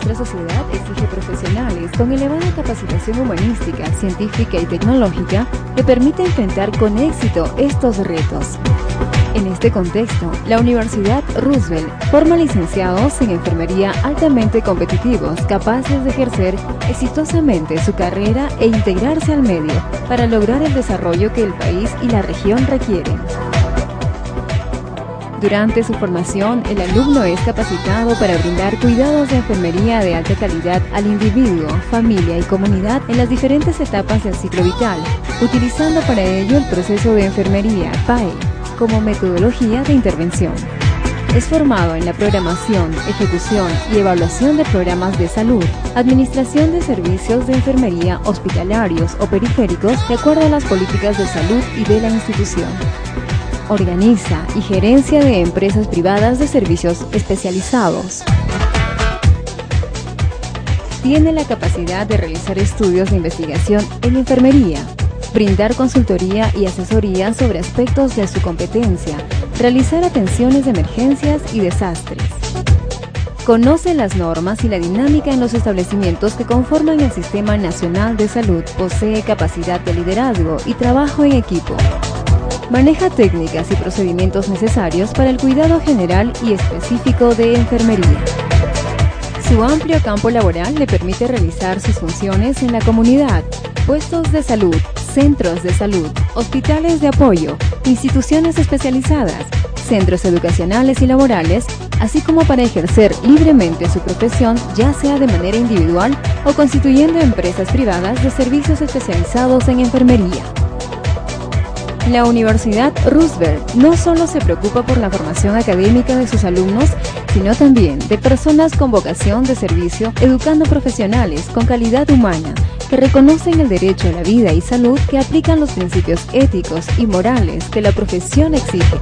nuestra sociedad exige profesionales con elevada capacitación humanística, científica y tecnológica que permite enfrentar con éxito estos retos. En este contexto, la Universidad Roosevelt forma licenciados en enfermería altamente competitivos, capaces de ejercer exitosamente su carrera e integrarse al medio para lograr el desarrollo que el país y la región requieren. Durante su formación, el alumno es capacitado para brindar cuidados de enfermería de alta calidad al individuo, familia y comunidad en las diferentes etapas del ciclo vital, utilizando para ello el proceso de enfermería, PAE, como metodología de intervención. Es formado en la programación, ejecución y evaluación de programas de salud, administración de servicios de enfermería hospitalarios o periféricos de acuerdo a las políticas de salud y de la institución. Organiza y gerencia de empresas privadas de servicios especializados. Tiene la capacidad de realizar estudios de investigación en enfermería, brindar consultoría y asesoría sobre aspectos de su competencia, realizar atenciones de emergencias y desastres. Conoce las normas y la dinámica en los establecimientos que conforman el Sistema Nacional de Salud. Posee capacidad de liderazgo y trabajo en equipo. Maneja técnicas y procedimientos necesarios para el cuidado general y específico de enfermería. Su amplio campo laboral le permite realizar sus funciones en la comunidad, puestos de salud, centros de salud, hospitales de apoyo, instituciones especializadas, centros educacionales y laborales, así como para ejercer libremente su profesión, ya sea de manera individual o constituyendo empresas privadas de servicios especializados en enfermería. La Universidad Roosevelt no solo se preocupa por la formación académica de sus alumnos, sino también de personas con vocación de servicio, educando profesionales con calidad humana, que reconocen el derecho a la vida y salud, que aplican los principios éticos y morales que la profesión exige.